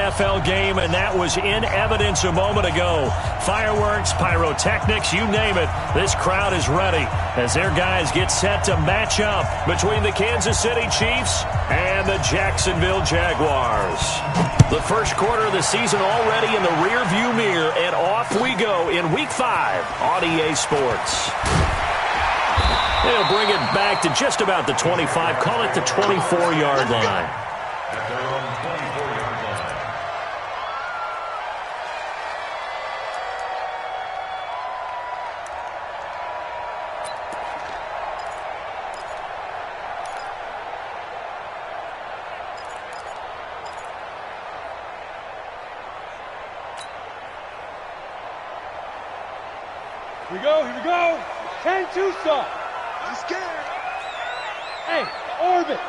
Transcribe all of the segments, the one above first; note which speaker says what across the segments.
Speaker 1: NFL game, and that was in evidence a moment ago. Fireworks, pyrotechnics, you name it. This crowd is ready as their guys get set to match up between the Kansas City Chiefs and the Jacksonville Jaguars. The first quarter of the season already in the rearview mirror, and off we go in Week 5 on EA Sports. They'll bring it back to just about the 25, call it the 24-yard line.
Speaker 2: Here we go. 10-2 stop.
Speaker 3: I'm scared.
Speaker 2: Hey, orbit.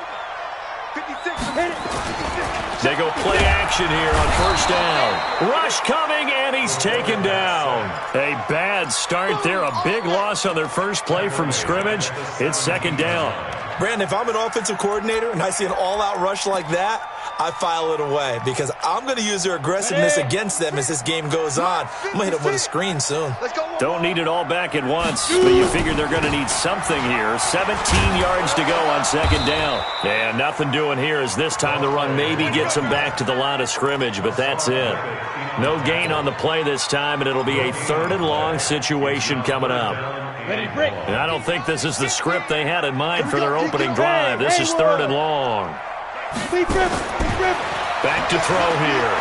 Speaker 3: 56. Hit it.
Speaker 1: They go play action here on first down. Rush coming, and he's taken down. A bad start there. A big loss on their first play from scrimmage. It's second down.
Speaker 4: Brandon, if I'm an offensive coordinator and I see an all-out rush like that, I file it away because I'm going to use their aggressiveness against them as this game goes on. I'm going to hit them with a screen soon.
Speaker 1: Don't need it all back at once, but you figure they're going to need something here. 17 yards to go on second down. And nothing doing here as this time the run maybe gets them back to the line of scrimmage, but that's it. No gain on the play this time, and it'll be a third and long situation coming up. And I don't think this is the script they had in mind for their opening drive. This is third and long. Back to throw here.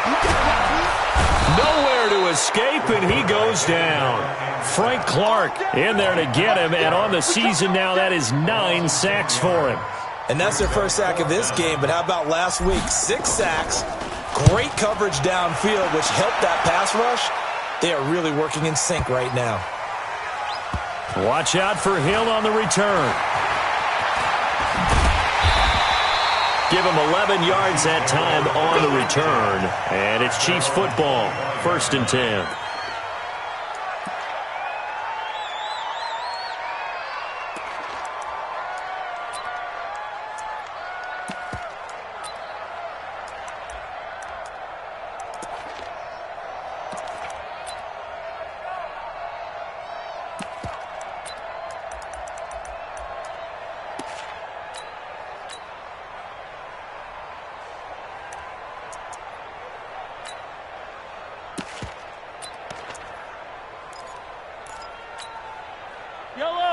Speaker 1: Nowhere to escape, and he goes down. Frank Clark in there to get him, and on the season now, that is 9 sacks for him.
Speaker 4: And that's their first sack of this game, but how about last week? 6 sacks, great coverage downfield, which helped that pass rush. They are really working in sync right now.
Speaker 1: Watch out for Hill on the return. Give him 11 yards that time on the return. And it's Chiefs football, 1st and 10.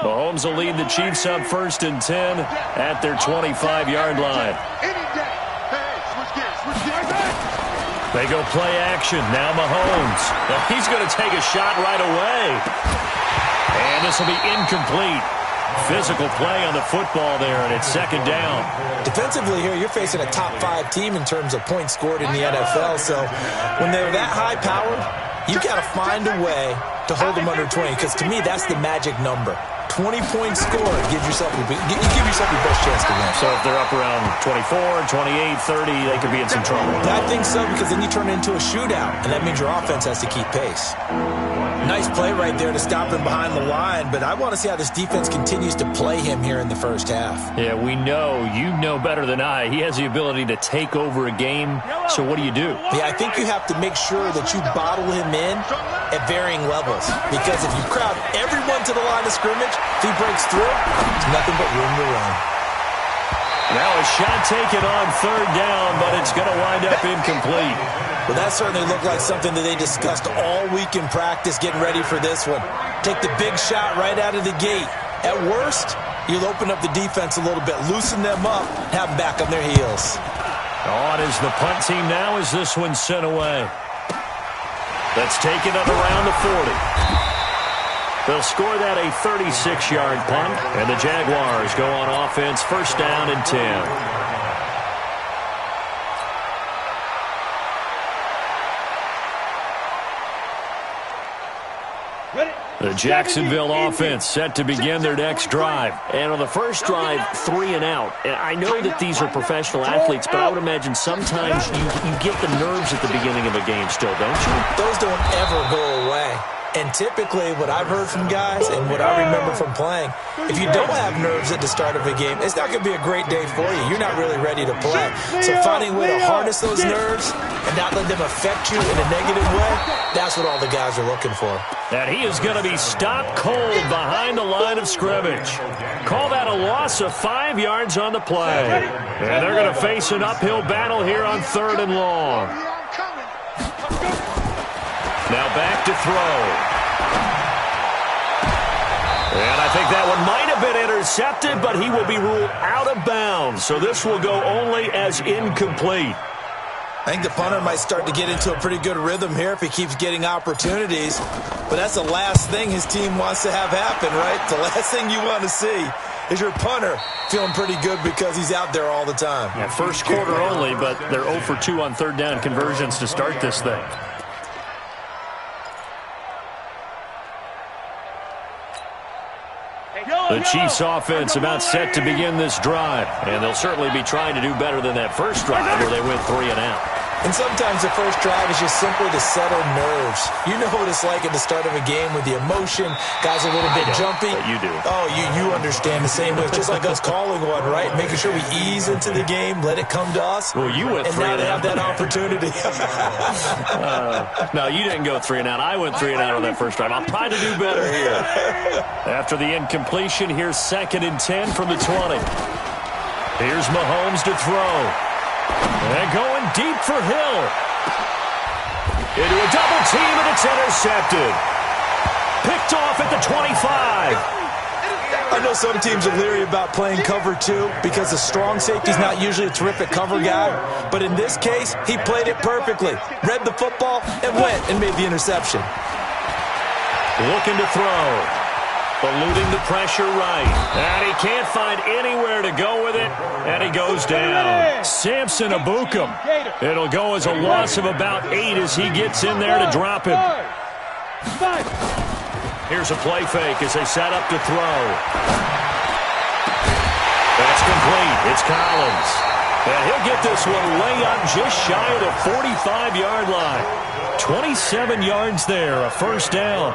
Speaker 1: Mahomes will lead the Chiefs up 1st and 10 at their 25-yard line. They go play action. Now Mahomes. He's going to take a shot right away. And this will be incomplete. Physical play on the football there, and it's second down.
Speaker 4: Defensively here, you're facing a top 5 team in terms of points scored in the NFL. So when they're that high-powered, you've got to find a way to hold them under 20, because to me, that's the magic number. 20 points scored, give yourself your best chance to win.
Speaker 1: So if they're up around 24, 28, 30, they could be in some trouble.
Speaker 4: I think so, because then you turn it into a shootout, and that means your offense has to keep pace. Nice play right there to stop him behind the line, but I want to see how this defense continues to play him here in the first half.
Speaker 1: Yeah, we know. You know better than I. He has the ability to take over a game, so what do you do?
Speaker 4: Yeah, I think you have to make sure that you bottle him in at varying levels, because if you crowd everyone to the line of scrimmage, if he breaks through, it's nothing but room to run.
Speaker 1: Now a shot taken on third down, but it's going to wind up incomplete.
Speaker 4: Well, that certainly looked like something that they discussed all week in practice, getting ready for this one. Take the big shot right out of the gate. At worst, you'll open up the defense a little bit, loosen them up, have them back on their heels.
Speaker 1: On is the punt team now as this one's sent away. That's taken up around the 40. They'll score that a 36-yard punt, and the Jaguars go on offense, 1st down and 10. The Jacksonville offense set to begin their next drive. And on the first drive, 3 and out. And I know that these are professional athletes, but I would imagine sometimes you get the nerves at the beginning of a game still, don't you?
Speaker 4: Those don't ever go away. And typically what I've heard from guys and what I remember from playing, if you don't have nerves at the start of a game, it's not going to be a great day for you. You're not really ready to play. So finding a way to harness those nerves and not let them affect you in a negative way, that's what all the guys are looking for.
Speaker 1: And he is going to be stopped cold behind the line of scrimmage. Call that a loss of 5 yards on the play. And they're going to face an uphill battle here on 3rd and long. Now back to throw. And I think that one might have been intercepted, but he will be ruled out of bounds. So this will go only as incomplete.
Speaker 4: I think the punter might start to get into a pretty good rhythm here if he keeps getting opportunities. But that's the last thing his team wants to have happen, right? The last thing you want to see is your punter feeling pretty good because he's out there all the time.
Speaker 1: Yeah, first quarter only, but they're 0 for 2 on 3rd down conversions to start this thing. The Chiefs offense about set to begin this drive, and they'll certainly be trying to do better than that first drive where they went 3 and out.
Speaker 4: And sometimes the first drive is just simply to settle nerves. You know what it's like at the start of a game with the emotion. Guys a little bit jumpy.
Speaker 1: But you do.
Speaker 4: Oh, you understand the same way. It's just like us calling one, right? Making sure we ease into the game, let it come to us.
Speaker 1: Well, you went 3 and out.
Speaker 4: And now they have that opportunity.
Speaker 1: No, you didn't go 3 and out. I went 3 and out on that first drive. I'll try to do better here. After the incompletion, here's 2nd and 10 from the 20. Here's Mahomes to throw. And going deep for Hill. Into a double team, and it's intercepted. Picked off at the 25.
Speaker 4: I know some teams are leery about playing cover 2 because the strong safety's not usually a terrific cover guy. But in this case, he played it perfectly. Read the football and went and made the interception.
Speaker 1: Looking to throw. Eluding the pressure right. And he can't find anywhere to go with it. And he goes down. Samson Abukum. It'll go as a loss of about 8 as he gets in there to drop him. Here's a play fake as they set up to throw. That's complete. It's Collins. And he'll get this one way up just shy of the 45-yard line. 27 yards there, a first down.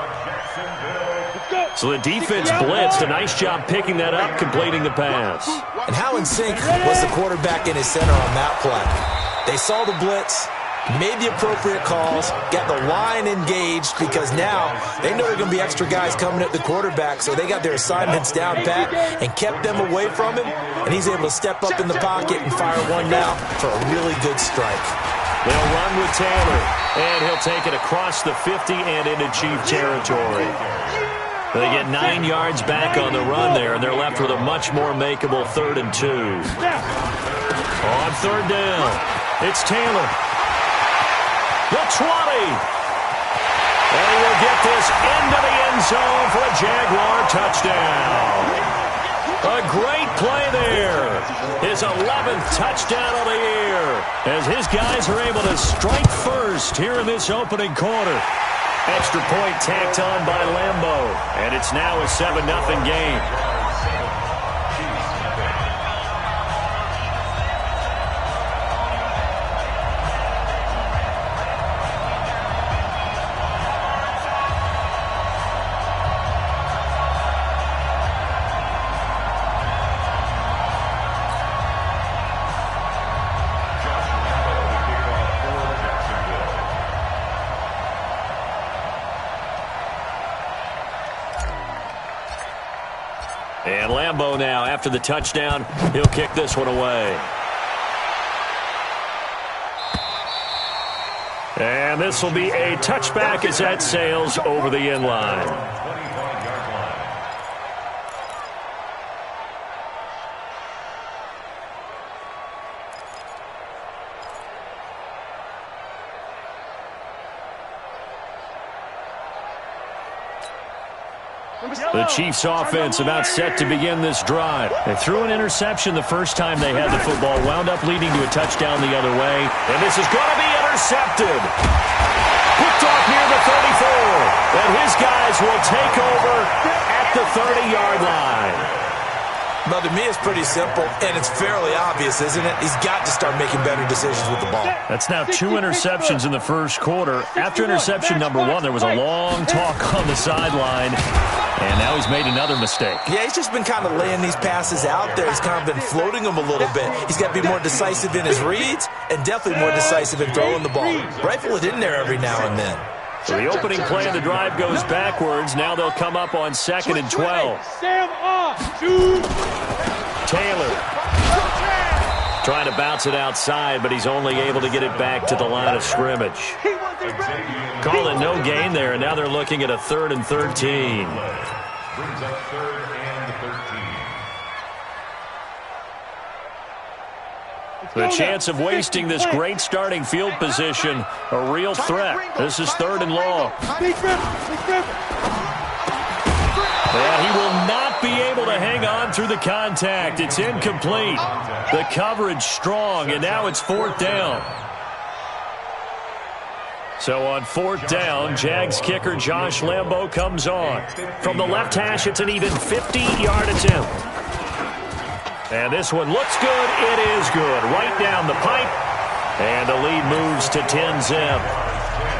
Speaker 1: So the defense blitzed. A nice job picking that up, completing the pass.
Speaker 4: And how in sync was the quarterback in his center on that play? They saw the blitz, made the appropriate calls, got the line engaged because now they know there are going to be extra guys coming at the quarterback, so they got their assignments down pat and kept them away from him, and he's able to step up in the pocket and fire one now for a really good strike.
Speaker 1: They'll run with Taylor, and he'll take it across the 50 and into Chief territory. They get 9 yards back on the run there, and they're left with a much more makeable 3rd and 2. On 3rd down, it's Taylor. The 20. And he will get this into the end zone for a Jaguar touchdown. A great play there. His 11th touchdown of the year as his guys are able to strike first here in this opening quarter. Extra point tacked on by Lambeau, and it's now a 7-0 game. And Lambeau now, after the touchdown, he'll kick this one away. And this will be a touchback as that sails over the end line. The Chiefs offense about set to begin this drive. They threw an interception the first time they had the football, wound up leading to a touchdown the other way. And this is going to be intercepted. Picked off near the 34. And his guys will take over at the 30-yard line.
Speaker 4: Well, to me, it's pretty simple, and it's fairly obvious, isn't it? He's got to start making better decisions with the ball.
Speaker 1: That's now 2 interceptions in the first quarter. After interception number 1, there was a long talk on the sideline, and now he's made another mistake.
Speaker 4: Yeah, he's just been kind of laying these passes out there. He's kind of been floating them a little bit. He's got to be more decisive in his reads and definitely more decisive in throwing the ball. Rifle it in there every now and then.
Speaker 1: So the opening play of the drive goes backwards. Now they'll come up on 2nd and 12.
Speaker 2: Sam off. Shoot.
Speaker 1: Taylor trying to bounce it outside, but he's only able to get it back to the line of scrimmage. Call it no gain there, and now they're looking at a 3rd and 13.
Speaker 5: Brings up 3rd and 13.
Speaker 1: The chance of wasting this great starting field position, a real threat. This is 3rd and long. And he will not be able to hang on through the contact. It's incomplete. The coverage strong, and now it's 4th down. So on 4th down, Jags kicker Josh Lambo comes on. From the left hash, it's an even 50-yard attempt. And this one looks good. It is good. Right down the pipe. And the lead moves to 10-zip.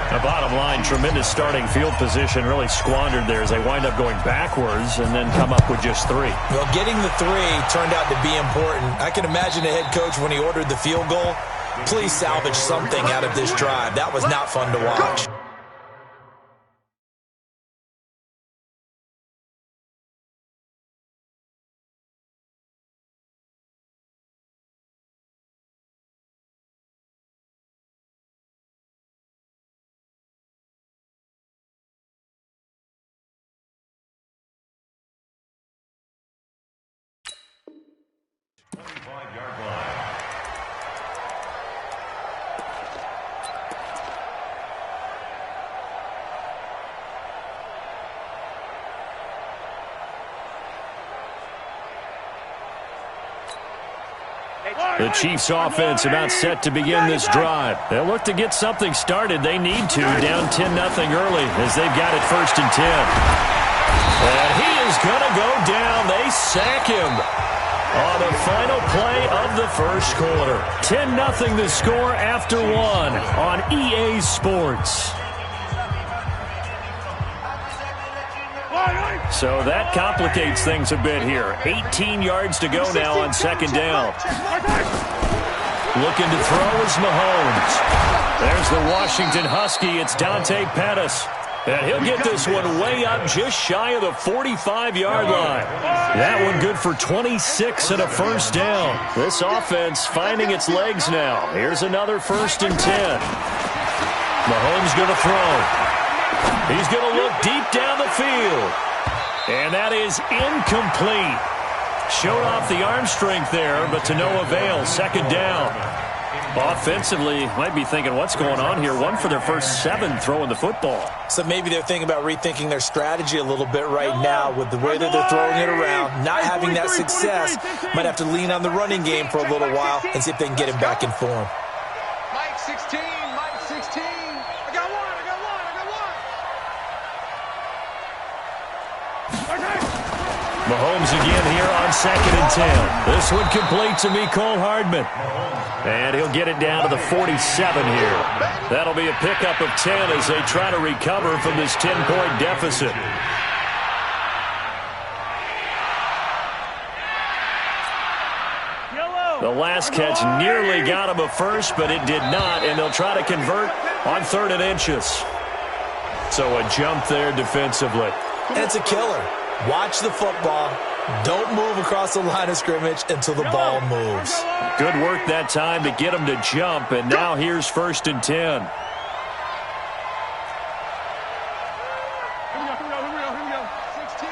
Speaker 1: The bottom line, tremendous starting field position, really squandered there as they wind up going backwards and then come up with just 3.
Speaker 4: Well, getting the 3 turned out to be important. I can imagine the head coach when he ordered the field goal. Please salvage something out of this drive. That was not fun to watch.
Speaker 1: The Chiefs offense about set to begin this drive. They'll look to get something started. They need to, down 10-0 early as they've got it 1st and 10. And he is going to go down. They sack him on the final play of the first quarter. 10-0 the score after 1 on EA Sports. So that complicates things a bit here. 18 yards to go now on 2nd down. Looking to throw is Mahomes. There's the Washington Husky. It's Dante Pettis. And he'll get this one way up just shy of the 45-yard line. That one good for 26 and a 1st down. This offense finding its legs now. Here's another 1st and 10. Mahomes going to throw. He's going to look deep down the field. And that is incomplete. Showed off the arm strength there, but to no avail. 2nd down. Offensively, might be thinking, what's going on here? 1 for their first 7 throwing the football.
Speaker 4: So maybe they're thinking about rethinking their strategy a little bit right now with the way that they're throwing it around. Not having that success, might have to lean on the running game for a little while and see if they can get him back in form.
Speaker 3: Mike 16, Mike 16. I got one.
Speaker 1: Mahomes again here on 2nd and 10. This one complete to Mecole Hardman. And he'll get it down to the 47 here. That'll be a pickup of 10 as they try to recover from this 10-point deficit. The last catch nearly got him a first, but it did not, and they'll try to convert on 3rd and inches. So a jump there defensively.
Speaker 4: And it's a killer. Watch the football. Don't move across the line of scrimmage until the ball moves.
Speaker 1: Good work that time to get him to jump, and now here's 1st and 10.
Speaker 2: Here we go. 16.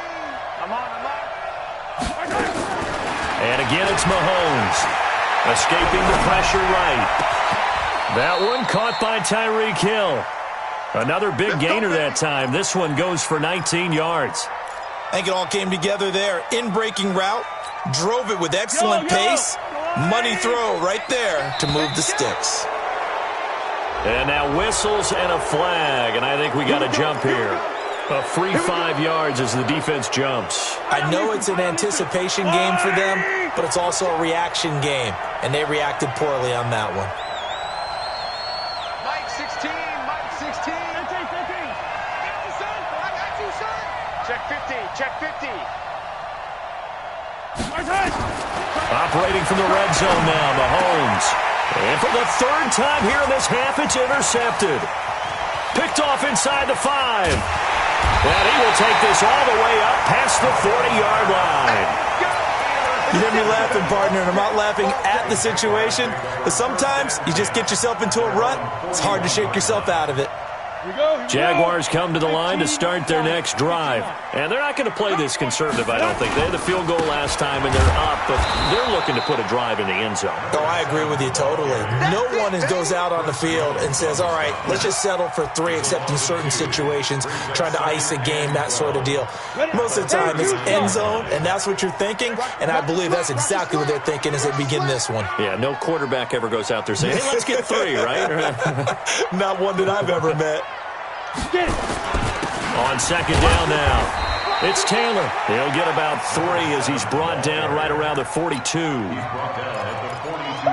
Speaker 2: I'm on.
Speaker 1: And again, it's Mahomes. Escaping the pressure right. That one caught by Tyreek Hill. Another big gainer that time. This one goes for 19 yards.
Speaker 4: I think it all came together there. In-breaking route, drove it with excellent pace. Money throw right there to move the sticks.
Speaker 1: And now whistles and a flag, and I think we got a jump here. A free 5 yards as the defense jumps.
Speaker 4: I know it's an anticipation game for them, but it's also a reaction game, and they reacted poorly on that one.
Speaker 3: Mike 16, Mike 16. 15, 15. I got you, son. Check 50, check 50.
Speaker 1: Operating from the red zone now, Mahomes. And for the 3rd time here in this half, it's intercepted. Picked off inside the 5. And he will take this all the way up past the 40-yard line.
Speaker 4: You hear me laughing, partner, and I'm not laughing at the situation, but sometimes you just get yourself into a rut. It's hard to shake yourself out of it.
Speaker 1: Jaguars come to the line to start their next drive. And they're not going to play this conservative, I don't think. They had the field goal last time, and they're up, but they're looking to put a drive in the end zone.
Speaker 4: Oh, I agree with you totally. No one goes out on the field and says, all right, let's just settle for 3, except in certain situations, trying to ice a game, that sort of deal. Most of the time, it's end zone, and that's what you're thinking, and I believe that's exactly what they're thinking as they begin this one.
Speaker 1: Yeah, no quarterback ever goes out there saying, hey, let's get 3, right?
Speaker 4: Not one that I've ever met.
Speaker 1: On 2nd down now, it's Taylor. He'll get about 3 as he's brought down right around the 42.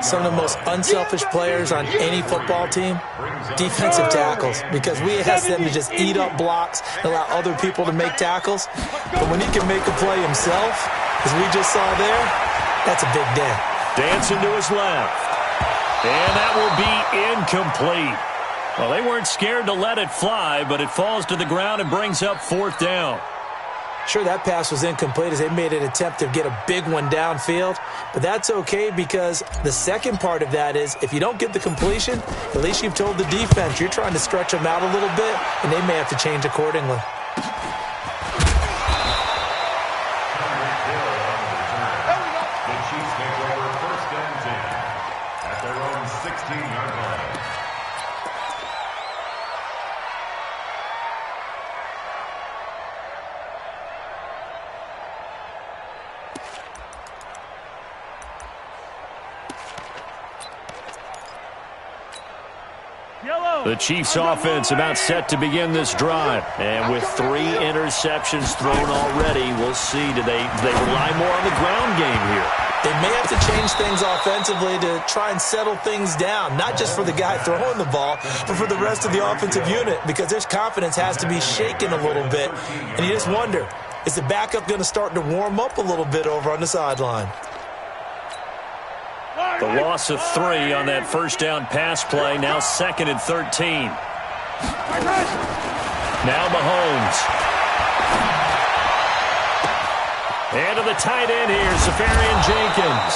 Speaker 4: Some of the most unselfish players on any football team, defensive tackles, because we ask them to just eat up blocks and allow other people to make tackles. But when he can make a play himself, as we just saw there, that's a big day.
Speaker 1: Dancing to his left. And that will be incomplete. Well, they weren't scared to let it fly, but it falls to the ground and brings up 4th down.
Speaker 4: Sure, that pass was incomplete as they made an attempt to get a big one downfield, but that's okay because the second part of that is if you don't get the completion, at least you've told the defense you're trying to stretch them out a little bit, and they may have to change accordingly.
Speaker 5: The Chiefs take over 1st and 10 at their own 16-yard line.
Speaker 1: The Chiefs offense about set to begin this drive. And with 3 interceptions thrown already, we'll see. Do they rely more on the ground game here?
Speaker 4: They may have to change things offensively to try and settle things down, not just for the guy throwing the ball, but for the rest of the offensive unit, because their confidence has to be shaken a little bit. And you just wonder, is the backup going to start to warm up a little bit over on the sideline?
Speaker 1: The loss of 3 on that 1st down pass play. Now 2nd and 13. Now Mahomes. And to the tight end here, Safarian Jenkins.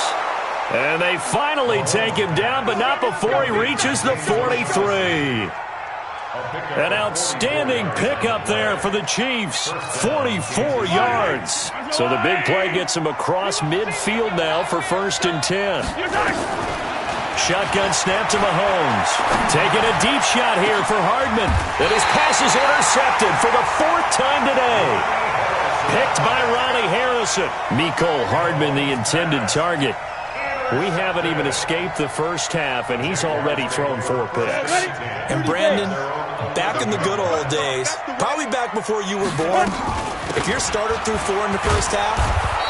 Speaker 1: And they finally take him down, but not before he reaches the 43. An outstanding pickup there for the Chiefs. 44 yards. So the big play gets him across midfield now for 1st and 10. Shotgun snap to Mahomes. Taking a deep shot here for Hardman. And his pass is intercepted for the 4th time today. Picked by Ronnie Harrison. Mecole Hardman, the intended target. We haven't even escaped the first half, and he's already thrown 4 picks.
Speaker 4: And Brandon, back in the good old days, probably back before you were born, if your starter threw 4 in the first half,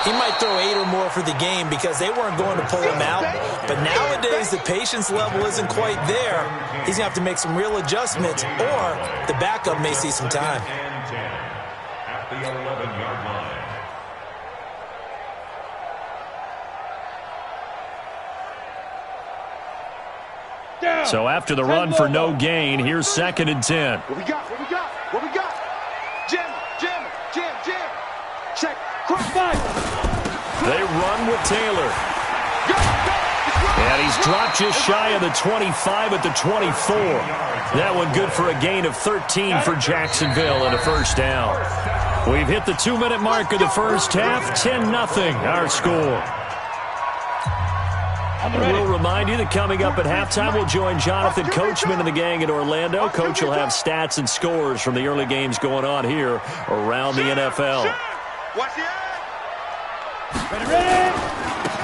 Speaker 4: he might throw 8 or more for the game because they weren't going to pull him out. But nowadays, the patience level isn't quite there. He's going to have to make some real adjustments, or the backup may see some time.
Speaker 5: At the 11-yard line.
Speaker 1: So after the run for no gain, here's 2nd and 10.
Speaker 3: What we got? What we got? What we got? Jam, jam, jam, jam. Check. Cross 5.
Speaker 1: They run with Taylor. And he's dropped just shy of the 25 at the 24. That one good for a gain of 13 for Jacksonville and a 1st down. We've hit the 2-minute mark of the first half. 10-0 our score. We'll remind you that coming up at halftime, we'll join Jonathan Coachman and the gang in Orlando. Coach will have stats and scores from the early games going on here around the NFL.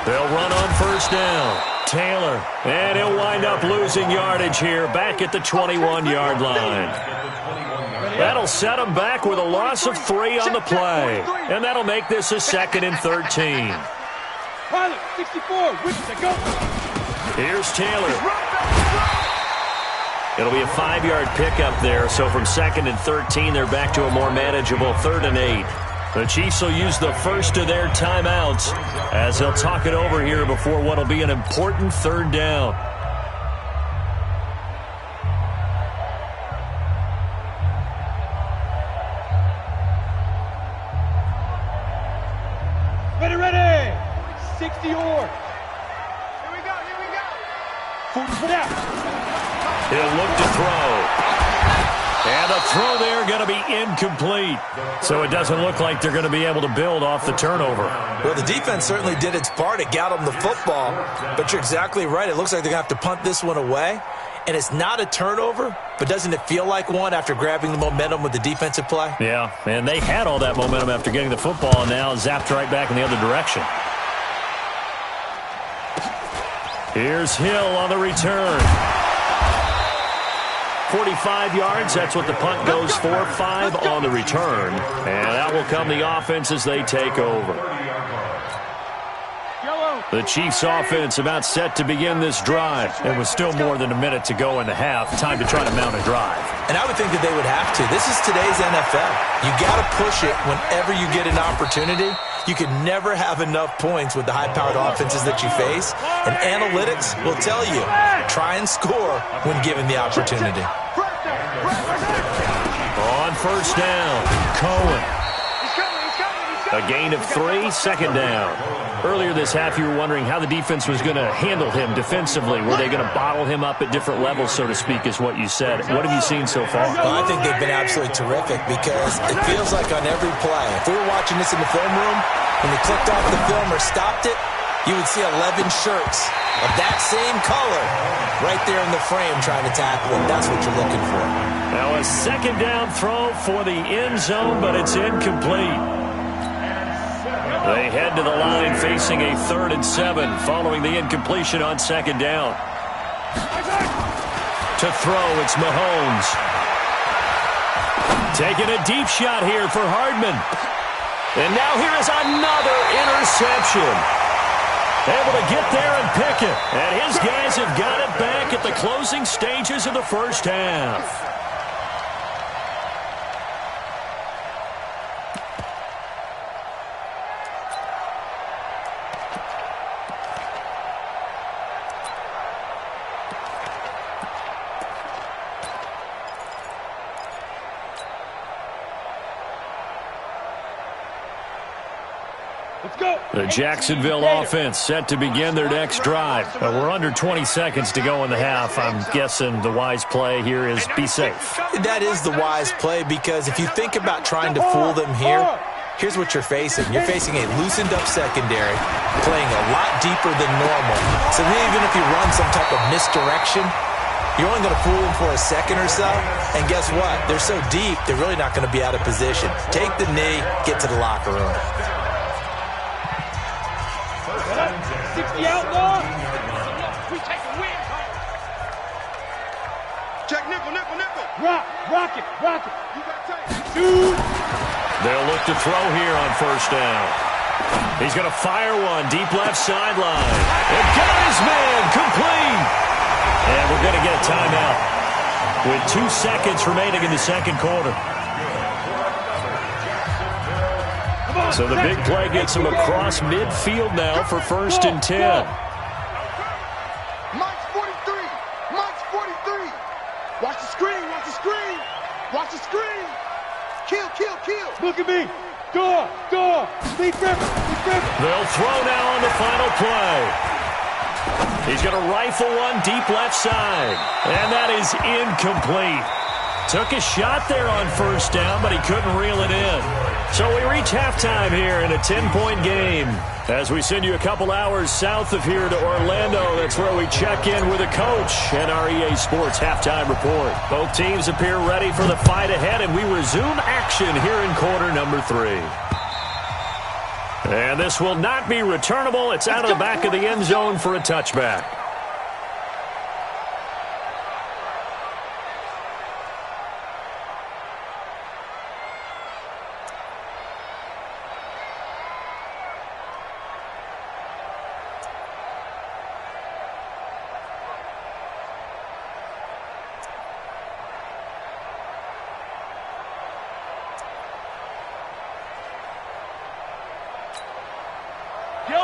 Speaker 1: They'll run on 1st down. Taylor, and he'll wind up losing yardage here back at the 21-yard line. That'll set them back with a loss of 3 on the play. And that'll make this a 2nd and 13.
Speaker 2: Pilot, 64, whip to go.
Speaker 1: Here's Taylor. It'll be a 5-yard pickup there, so from 2nd and 13, they're back to a more manageable 3rd and 8. The Chiefs will use the first of their timeouts as they'll talk it over here before what will be an important 3rd down.
Speaker 2: Ready. 60 or. Here we go. 40 snap.
Speaker 1: He'll look to throw. And the throw there going to be incomplete. So it doesn't look like they're going to be able to build off the turnover.
Speaker 4: Well, the defense certainly did its part. It got them the football. But you're exactly right. It looks like they're going to have to punt this one away. And it's not a turnover, but doesn't it feel like one after grabbing the momentum with the defensive play?
Speaker 1: Yeah, and they had all that momentum after getting the football and now zapped right back in the other direction. Here's Hill on the return. 45 yards, that's what the punt goes for. 5 on the return. And that will come the offense as they take over. The Chiefs offense about set to begin this drive. It was still more than a minute to go in the half. Time to try to mount a drive.
Speaker 4: And I would think that they would have to. This is today's NFL. You got to push it whenever you get an opportunity. You can never have enough points with the high-powered offenses that you face. And analytics will tell you, try and score when given the opportunity.
Speaker 1: On first down, Cohen. A gain of 3, 2nd down. Earlier this half, you were wondering how the defense was going to handle him defensively. Were they going to bottle him up at different levels, so to speak, is what you said. What have you seen so far?
Speaker 4: Well, I think they've been absolutely terrific because it feels like on every play, if we were watching this in the film room, when they clicked off the film or stopped it, you would see 11 shirts of that same color right there in the frame trying to tackle him. That's what you're looking for.
Speaker 1: Now a 2nd down throw for the end zone, but it's incomplete. They head to the line facing a 3rd and 7 following the incompletion on 2nd down. To throw, it's Mahomes. Taking a deep shot here for Hardman. And now here is another interception. Able to get there and pick it. And his guys have got it back at the closing stages of the first half. The Jacksonville offense set to begin their next drive. We're under 20 seconds to go in the half. I'm guessing the wise play here is be safe.
Speaker 4: That is the wise play because if you think about trying to fool them here, here's what you're facing. You're facing a loosened up secondary, playing a lot deeper than normal. So even if you run some type of misdirection, you're only going to fool them for a second or so. And guess what? They're so deep, they're really not going to be out of position. Take the knee, get to the locker room.
Speaker 2: 60 outlaw.
Speaker 3: Check nickel.
Speaker 2: Rock it. You got tape. Dude.
Speaker 1: They'll look to throw here on first down. He's going to fire one deep left sideline. And got his man complete. And we're going to get a timeout with 2 seconds remaining in the second quarter. So the big play gets him across midfield now for 1st and 10.
Speaker 3: Mike's 43. Watch the screen. Kill.
Speaker 2: Look at me. Door. Lee Griffin.
Speaker 1: They'll throw now on the final play. He's going to rifle one deep left side. And that is incomplete. Took a shot there on first down, but he couldn't reel it in. So we reach halftime here in a 10-point game. As we send you a couple hours south of here to Orlando, that's where we check in with a coach and our EA Sports halftime report. Both teams appear ready for the fight ahead, and we resume action here in quarter number 3. And this will not be returnable. It's out of the back of the end zone for a touchback.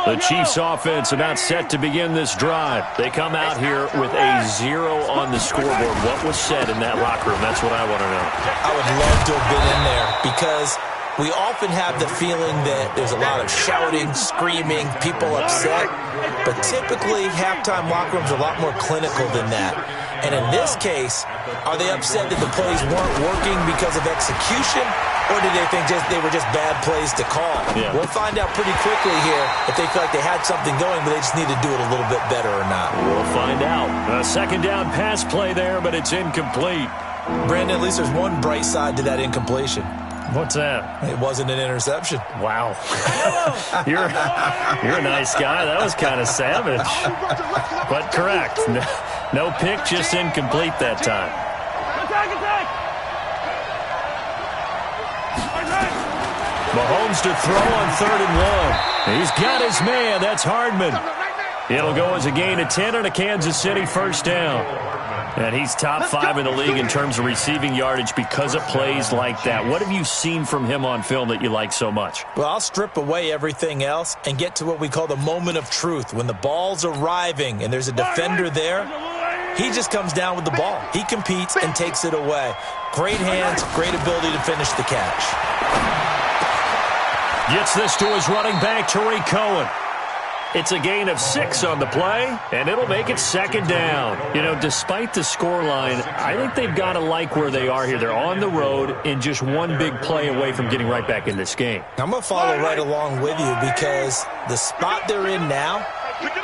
Speaker 1: The Chiefs offense about set to begin this drive. They come out here with a 0 on the scoreboard. What was said in that locker room? That's what I want to know.
Speaker 4: I would love to have been in there because we often have the feeling that there's a lot of shouting, screaming, people upset. But typically, halftime locker rooms are a lot more clinical than that. And in this case, are they upset that the plays weren't working because of execution? Or did they think they were just bad plays to call?
Speaker 1: Yeah.
Speaker 4: We'll find out pretty quickly here if they feel like they had something going, but they just need to do it a little bit better or not.
Speaker 1: We'll find out. A second down pass play there, but it's incomplete.
Speaker 4: Brandon, at least there's one bright side to that incompletion.
Speaker 1: What's that?
Speaker 4: It wasn't an interception.
Speaker 1: Wow. You're a nice guy. That was kind of savage. But correct. No pick, just incomplete that time. Mahomes to throw on 3rd and 1. He's got his man. That's Hardman. It'll go as a gain of 10 and a Kansas City first down. And he's top 5 in the league in terms of receiving yardage because of plays like that. What have you seen from him on film that you like so much?
Speaker 4: Well, I'll strip away everything else and get to what we call the moment of truth. When the ball's arriving and there's a defender there, he just comes down with the ball. He competes and takes it away. Great hands, great ability to finish the catch.
Speaker 1: Gets this to his running back, Tariq Cohen. It's a gain of 6 on the play, and it'll make it second down. You know, despite the scoreline, I think they've got to like where they are here. They're on the road and just one big play away from getting right back in this game.
Speaker 4: I'm going to follow right along with you because the spot they're in now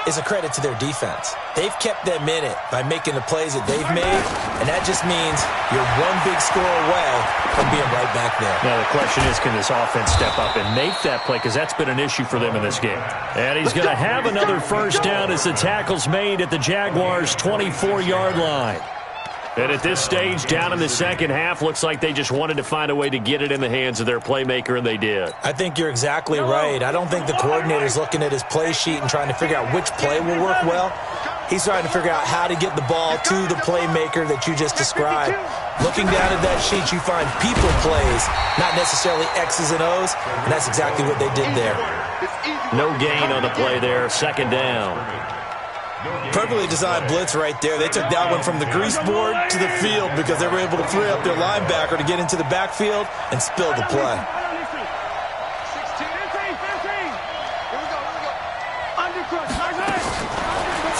Speaker 4: is a credit to their defense. They've kept them in it by making the plays that they've made, and that just means you're one big score away from being right back there.
Speaker 1: Now, the question is, can this offense step up and make that play? Because that's been an issue for them in this game. And he's going to have another first down as the tackle's made at the Jaguars' 24-yard line. And at this stage, down in the second half, looks like they just wanted to find a way to get it in the hands of their playmaker, and they did.
Speaker 4: I think you're exactly right. I don't think the coordinator's looking at his play sheet and trying to figure out which play will work well. He's trying to figure out how to get the ball to the playmaker that you just described. Looking down at that sheet, you find people plays, not necessarily X's and O's, and that's exactly what they did there.
Speaker 1: No gain on the play there, second down.
Speaker 4: Perfectly designed blitz right there. They took that one from the grease board to the field because they were able to free up their linebacker to get into the backfield and spill the play.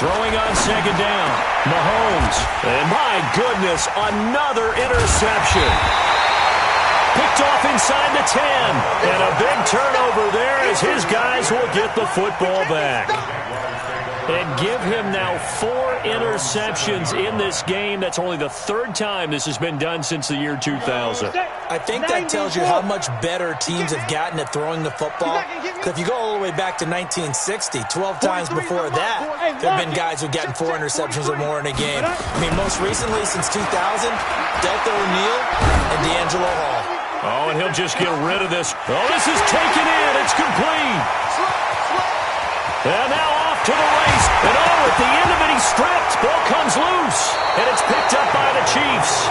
Speaker 1: Throwing on second down, Mahomes. And my goodness, another interception. Picked off inside the 10. And a big turnover there as his guys will get the football back. And give him now 4 interceptions in this game. That's only the 3rd time this has been done since the year 2000.
Speaker 4: I think that tells you how much better teams have gotten at throwing the football. Because if you go all the way back to 1960, 12 times before that, there have been guys who've gotten 4 interceptions or more in a game. I mean, most recently since 2000, Delta O'Neal and D'Angelo Hall.
Speaker 1: Oh, and he'll just get rid of this. Oh, this is taken in. It's complete. And now off to the race. And oh, at the end of it, he's stripped. Ball comes loose. And it's picked up by the Chiefs.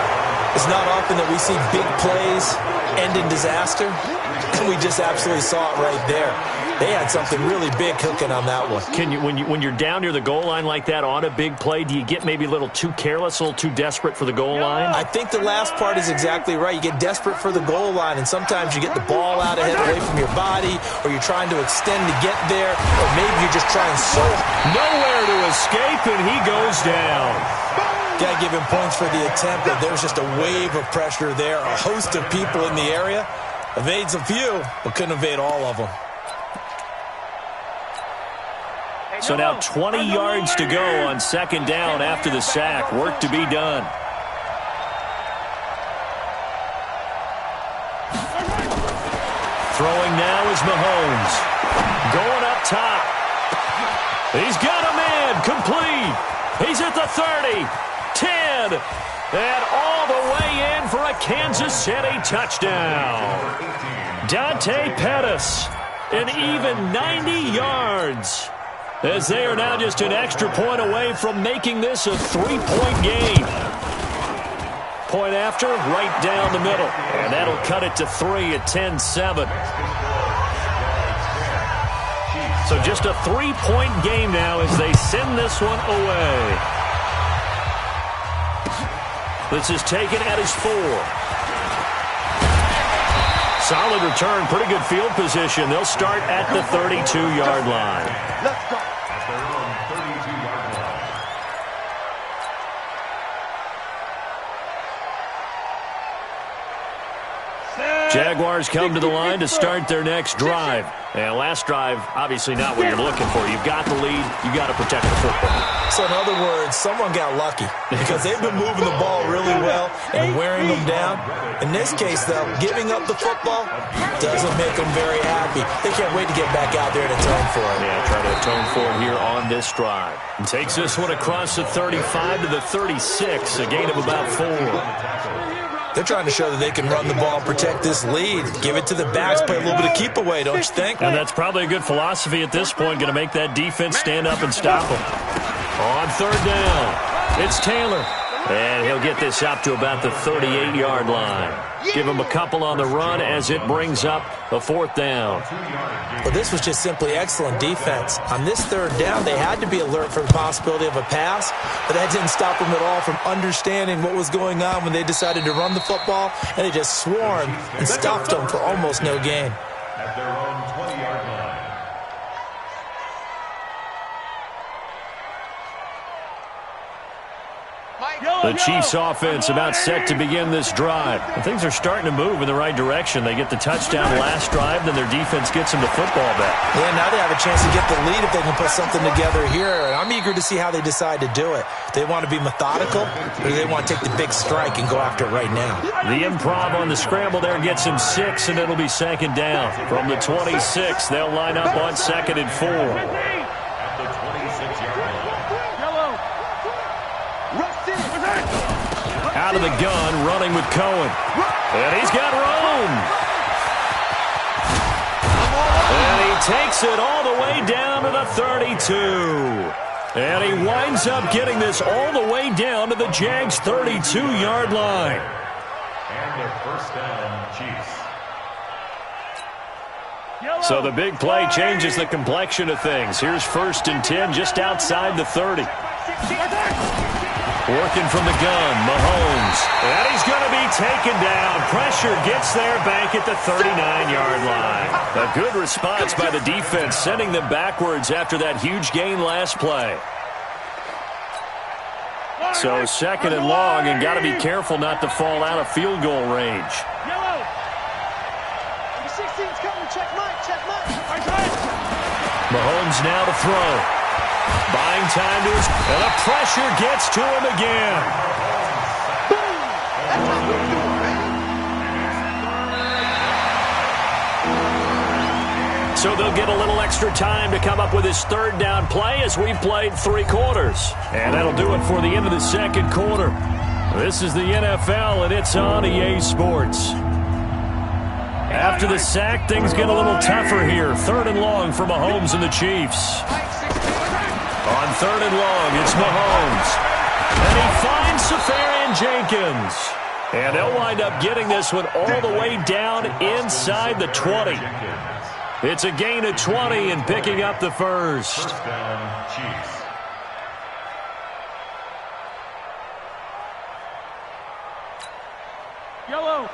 Speaker 4: It's not often that we see big plays end in disaster. And we just absolutely saw it right there. They had something really big cooking on that one.
Speaker 1: Can you, when you're down near the goal line like that on a big play, do you get maybe a little too careless, a little too desperate for the goal line?
Speaker 4: I think the last part is exactly right. You get desperate for the goal line, and sometimes you get the ball out ahead away from your body, or you're trying to extend to get there, or maybe you're just trying so
Speaker 1: nowhere to escape, and he goes down.
Speaker 4: Got to give him points for the attempt, but there's just a wave of pressure there. A host of people in the area. Evades a few, but couldn't evade all of them.
Speaker 1: So now 20 yards to go on second down after the sack. Work to be done. Throwing now is Mahomes. Going up top. He's got a man. Complete. He's at the 30. 10. And all the way in for a Kansas City touchdown. Dante Pettis. An even 90 yards. As they are now just an extra point away from making this a 3-point game. Point after, right down the middle. And that'll cut it to 3 at 10-7. So just a 3-point game now as they send this one away. This is taken at his 4. Solid return, pretty good field position. They'll start at the 32-yard line.
Speaker 3: Let's go.
Speaker 5: At their own 32-yard line.
Speaker 1: Jaguars come to the line to start their next drive. And last drive, obviously not what you're looking for. You've got the lead. You've got to protect the football.
Speaker 4: So in other words, someone got lucky because they've been moving the ball really well and wearing them down. In this case, though, giving up the football doesn't make them very happy. They can't wait to get back out there and atone for it.
Speaker 1: Yeah, try to atone for it here on this drive. And takes this one across the 35 to the 36, a gain of about 4.
Speaker 4: They're trying to show that they can run the ball and protect this lead. Give it to the backs, play a little bit of keep away, don't you think?
Speaker 1: And that's probably a good philosophy at this point, going to make that defense stand up and stop them. On 3rd down, it's Taylor. And he'll get this up to about the 38-yard line. Give him a couple on the run as it brings up a 4th down.
Speaker 4: Well, this was just simply excellent defense. On this 3rd down, they had to be alert for the possibility of a pass, but that didn't stop them at all from understanding what was going on when they decided to run the football, and they just swarmed and stopped them for almost no gain.
Speaker 5: At their own 20-yard line.
Speaker 1: The Chiefs offense about set to begin this drive. And things are starting to move in the right direction. They get the touchdown last drive, then their defense gets them the football back.
Speaker 4: Yeah, now they have a chance to get the lead if they can put something together here. And I'm eager to see how they decide to do it. They want to be methodical, or do they want to take the big strike and go after it right now?
Speaker 1: The improv on the scramble there gets him 6, and it'll be 2nd down. From the 26, they'll line up on 2nd and 4.
Speaker 5: At the 26-yard line.
Speaker 1: Out of the gun, running with Cohen. And he's got room. And he takes it all the way down to the 32. And he winds up getting this all the way down to the Jags' 32-yard line.
Speaker 5: And their 1st down, Chiefs.
Speaker 1: So the big play changes the complexion of things. Here's 1st and 10 just outside the 30. Working from the gun, Mahomes. And he's going to be taken down. Pressure gets there back at the 39-yard line. A good response by the defense, sending them backwards after that huge gain last play. So 2nd and long, and got to be careful not to fall out of field goal range. Mahomes now to throw. Buying time to his, and the pressure gets to him again. So they'll get a little extra time to come up with his 3rd down play as we've played 3 quarters. And that'll do it for the end of the 2nd quarter. This is the NFL, and it's on EA Sports. After the sack, things get a little tougher here. 3rd and long for Mahomes and the Chiefs. On 3rd and long, it's Mahomes. And he finds Safarian-Jenkins. And they'll wind up getting this one all the way down inside the 20. It's a gain of 20 and picking up the 1st.
Speaker 5: 1st down, Chiefs.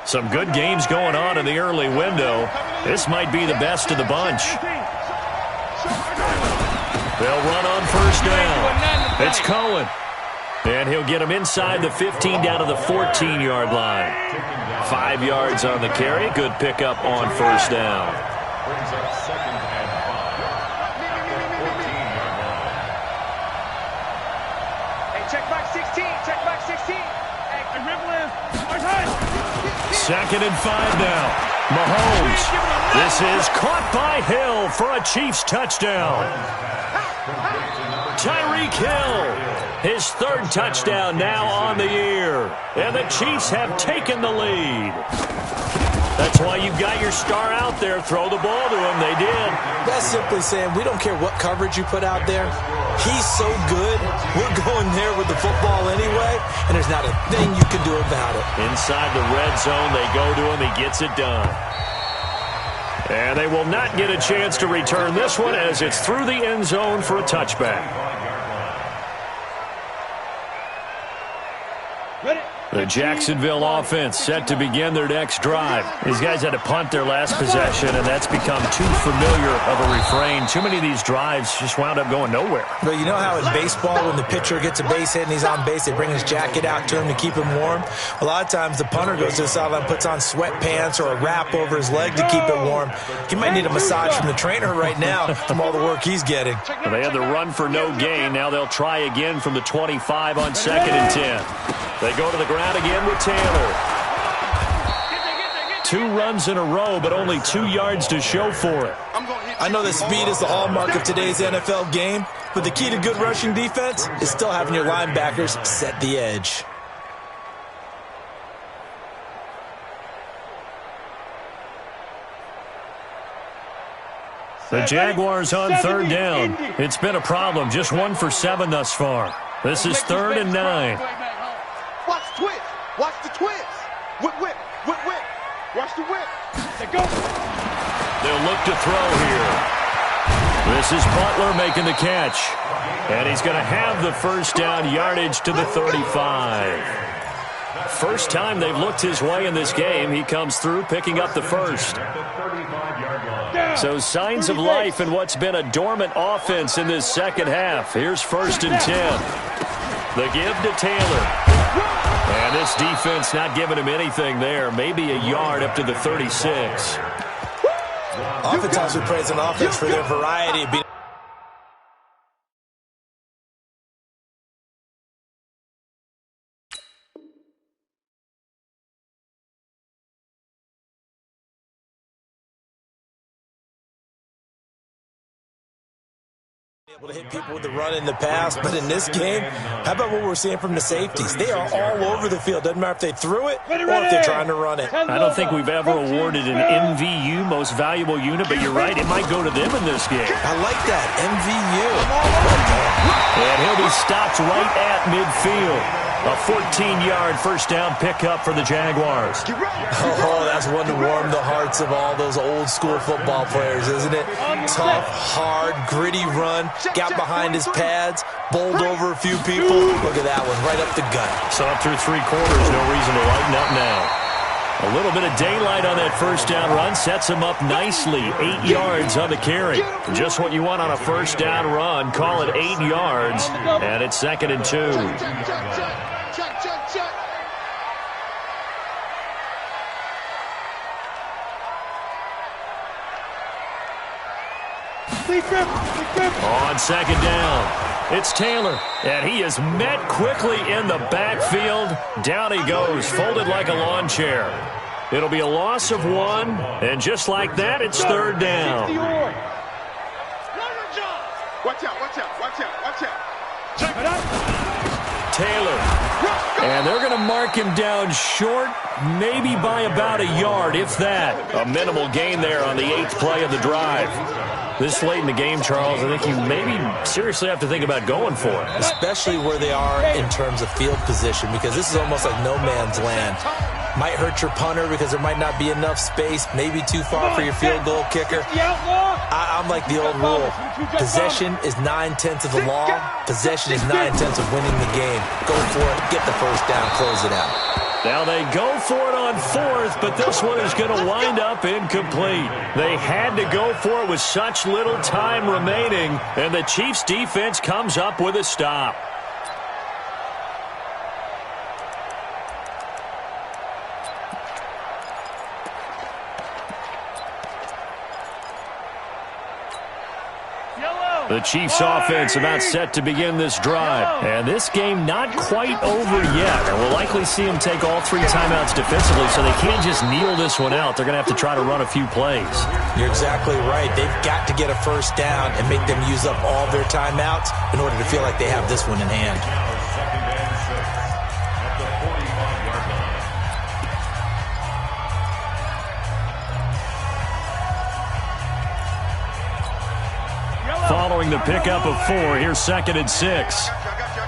Speaker 1: Some good games going on in the early window. This might be the best of the bunch. They'll run on 1st down. It's Cohen. And he'll get him inside the 15 down to the 14-yard line. 5 yards on the carry. Good pickup on 1st down.
Speaker 5: Brings up 2nd and 5. At the 14-yard line.
Speaker 3: Hey, check back 16. Check back 16. Hey, dribble in.
Speaker 1: 2nd and 5 now. Mahomes. This is caught by Hill for a Chiefs touchdown. Tyreek Hill, his 3rd touchdown now on the year. And the Chiefs have taken the lead. That's why you've got your star out there. Throw the ball to him. They did.
Speaker 4: That's simply saying we don't care what coverage you put out there. He's so good. We're going there with the football anyway, and there's not a thing you can do about it.
Speaker 1: Inside the red zone, they go to him. He gets it done. And they will not get a chance to return this one as it's through the end zone for a touchback. The Jacksonville offense set to begin their next drive. These guys had to punt their last possession, and that's become too familiar of a refrain. Too many of these drives just wound up going nowhere.
Speaker 4: But you know how in baseball, when the pitcher gets a base hit and he's on base, they bring his jacket out to him to keep him warm? A lot of times the punter goes to the sideline, puts on sweatpants or a wrap over his leg to keep it warm. He might need a massage from the trainer right now from all the work he's getting.
Speaker 1: Well, they had the run for no gain. Now they'll try again from the 25 on 2nd and 10. They go to the ground again with Taylor. 2 runs in a row, but only 2 yards to show for it.
Speaker 4: I know that speed is the hallmark of today's NFL game, but the key to good rushing defense is still having your linebackers set the edge.
Speaker 1: The Jaguars on 3rd down. It's been a problem. Just 1 for 7 thus far. This is 3rd and 9.
Speaker 3: Watch the twist. Watch the twist. Whip, whip, whip, whip. Watch the whip. They go.
Speaker 1: They'll look to throw here. This is Butler making the catch. And he's going to have the first down yardage to the 35. First time they've looked his way in this game. He comes through picking up the first. So signs of life in what's been a dormant offense in this second half. Here's 1st and 10. The give to Taylor. And this defense not giving him anything there. Maybe a yard up to the 36.
Speaker 4: Oftentimes we praise an offense for their variety of being able to hit people with the run in the pass, but in this game, how about what we're seeing from the safeties? They are all over the field. Doesn't matter if they threw it or if they're trying to run it.
Speaker 1: I don't think we've ever awarded an MVU, most valuable unit, but you're right, it might go to them in this game.
Speaker 4: I like that, MVU.
Speaker 1: And he'll be stopped right at midfield. A 14-yard first down pickup for the Jaguars.
Speaker 4: Oh, that's one to warm the hearts of all those old-school football players, isn't it? Tough, hard, gritty run, got behind his pads, bowled over a few people. Look at that one, right up the gut.
Speaker 1: So up through 3 quarters, no reason to lighten up now. A little bit of daylight on that first down run sets him up nicely. 8 yards on the carry. Just what you want on a first down run. Call it 8 yards, and it's 2nd and 2. On 2nd down, it's Taylor, and he is met quickly in the backfield. Down he goes, folded like a lawn chair. It'll be a loss of 1, and just like that, it's 3rd down.
Speaker 3: Watch out, watch out, watch out, watch out. Check it out.
Speaker 1: Taylor, and they're going to mark him down short, maybe by about a yard, if that. A minimal gain there on the 8th play of the drive. This late in the game, Charles, I think you maybe seriously have to think about going for it.
Speaker 4: Especially where they are in terms of field position, because this is almost like no man's land. Might hurt your punter because there might not be enough space, maybe too far for your field goal kicker. I'm like the old rule. Possession is 9/10 of the law. Possession is 9/10 of winning the game. Go for it, get the first down, close it out.
Speaker 1: Now they go for it on 4th, but this one is going to wind up incomplete. They had to go for it with such little time remaining, and the Chiefs' defense comes up with a stop. The Chiefs offense about set to begin this drive. And this game not quite over yet. And we'll likely see them take all 3 timeouts defensively, so they can't just kneel this one out. They're going to have to try to run a few plays.
Speaker 4: You're exactly right. They've got to get a first down and make them use up all their timeouts in order to feel like they have this one in hand.
Speaker 1: Following the pickup of 4, here's 2nd and 6.
Speaker 3: I got you.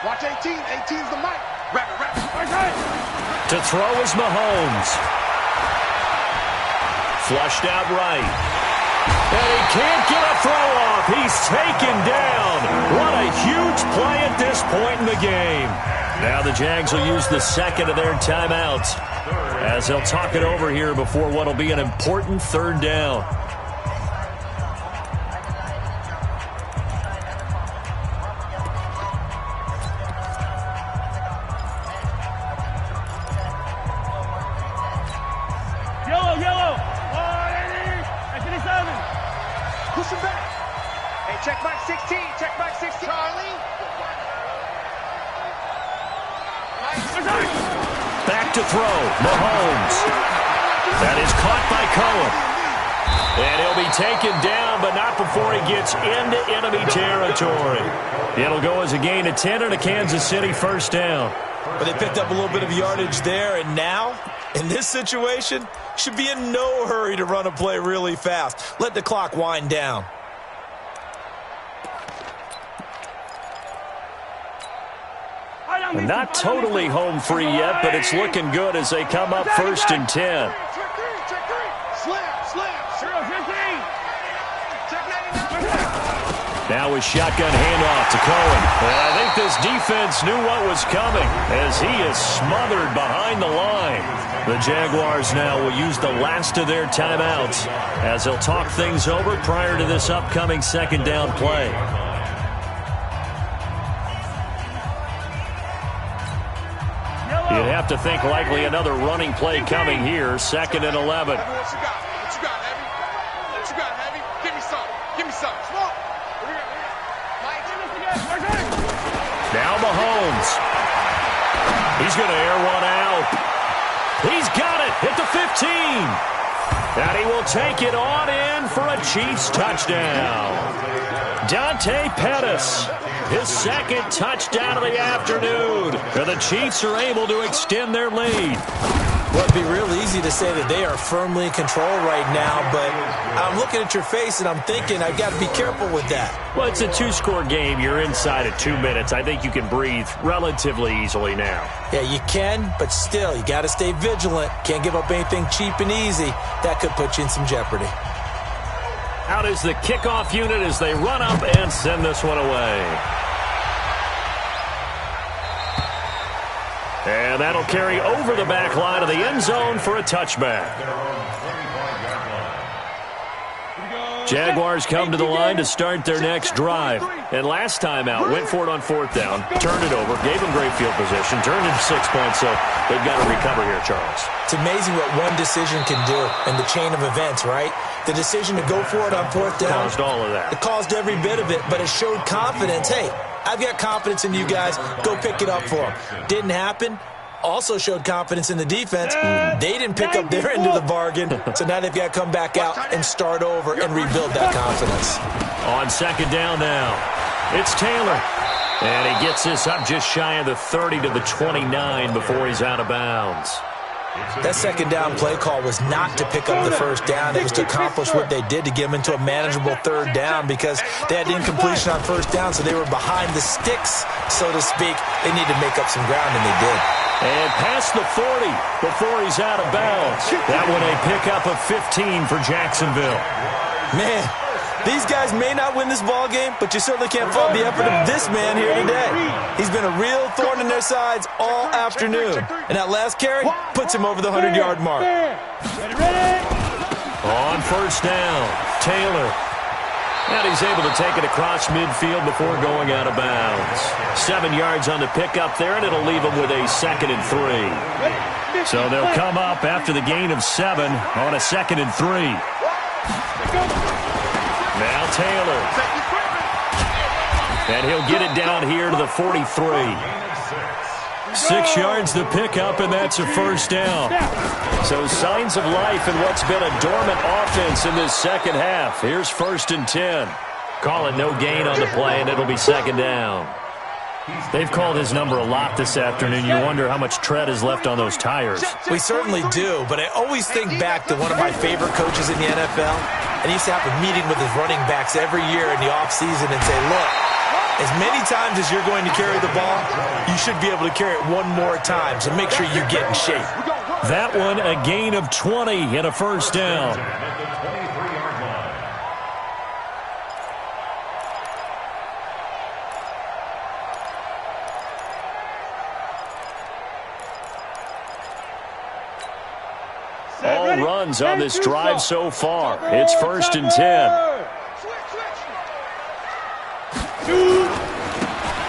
Speaker 3: Watch 18. 18's the mic.
Speaker 1: To throw is Mahomes. Flushed out right. And he can't get a throw off. He's taken down. What a huge play at this point in the game. Now the Jags will use the second of their timeouts as they'll talk it over here before what will be an important third down.
Speaker 2: Yellow.
Speaker 3: Push him back. Hey, check back 16. Check back 16. Charlie.
Speaker 1: Back to throw. Mahomes. That is caught by Cohen. And he'll be taken down, but not before he gets into enemy territory. It'll go as a gain of 10 and a Kansas City first down.
Speaker 4: But they picked up a little bit of yardage there, and now, in this situation, should be in no hurry to run a play really fast. Let the clock wind down.
Speaker 1: Not totally home free yet, but it's looking good as they come up first and 10. Now a shotgun handoff to Cohen. And I think this defense knew what was coming as he is smothered behind the line. The Jaguars now will use the last of their timeouts as they'll talk things over prior to this upcoming second down play. You'd have to think likely another running play coming here, 2nd and 11.
Speaker 3: What you got, Heavy? What you got, Heavy? Give me some. Give me some. Smoke.
Speaker 1: Now Mahomes. He's going to air one out. He's got it at the 15. And he will take it on in for a Chiefs touchdown. Dante Pettis, his second touchdown of the afternoon. And the Chiefs are able to extend their lead.
Speaker 4: Well, it'd be real easy to say that they are firmly in control right now, but I'm looking at your face and I'm thinking I've got to be careful with that.
Speaker 1: Well, it's a 2-score game. You're inside at 2 minutes. I think you can breathe relatively easily now.
Speaker 4: Yeah, you can, but still, you got to stay vigilant. Can't give up anything cheap and easy. That could put you in some jeopardy.
Speaker 1: Out is the kickoff unit as they run up and send this one away. And that'll carry over the back line of the end zone for a touchback. Jaguars come to the line to start their next drive. And last time out, went for it on 4th down, turned it over, gave them great field position, turned into 6 points, so they've got to recover here, Charles.
Speaker 4: It's amazing what one decision can do in the chain of events, right? The decision to go for it on 4th down.
Speaker 1: Caused all of that.
Speaker 4: It caused every bit of it, but it showed confidence. Hey, I've got confidence in you guys. Go pick it up for them. Didn't happen. Also showed confidence in the defense. They didn't pick up their end of the bargain, so now they've got to come back out and start over and rebuild that confidence.
Speaker 1: On 2nd down now, it's Taylor. And he gets this up just shy of the 30 to the 29 before he's out of bounds.
Speaker 4: That 2nd down play call was not to pick up the 1st down. It was to accomplish what they did to get them into a manageable 3rd down because they had incompletion on 1st down, so they were behind the sticks, so to speak. They needed to make up some ground, and they did.
Speaker 1: And past the 40 before he's out of bounds. That one a pickup of 15 for Jacksonville.
Speaker 4: Man, these guys may not win this ball game, but you certainly can't fault the effort of this man here today. He's been a real thorn in their sides all afternoon. And that last carry puts him over the 100-yard mark.
Speaker 1: On 1st down, Taylor. And he's able to take it across midfield before going out of bounds. 7 yards on the pickup there, and it'll leave him with a 2nd and 3. So they'll come up after the gain of 7 on a 2nd and 3. Now Taylor. And he'll get it down here to the 43. 6 yards the pickup, and that's a 1st down. So signs of life in what's been a dormant offense in this second half. Here's 1st and 10. Call it no gain on the play, and it'll be 2nd down. They've called his number a lot this afternoon. You wonder how much tread is left on those tires.
Speaker 4: We certainly do, but I always think back to one of my favorite coaches in the NFL. And he used to have a meeting with his running backs every year in the offseason and say, look, As many times as you're going to carry the ball, you should be able to carry it one more time, so make sure you get in shape.
Speaker 1: That one, a gain of 20 and a first down. All runs on this drive so far. It's 1st and 10.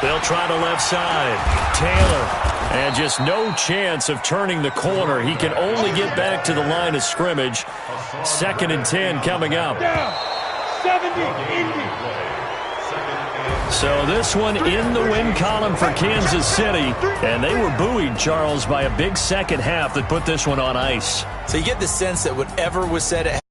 Speaker 1: They'll try the left side. Taylor. And just no chance of turning the corner. He can only get back to the line of scrimmage. 2nd and 10 coming up.
Speaker 2: 70, Indy.
Speaker 1: So this one in the win column for Kansas City. And they were buoyed, Charles, by a big second half that put this one on ice.
Speaker 4: So you get the sense that whatever was said at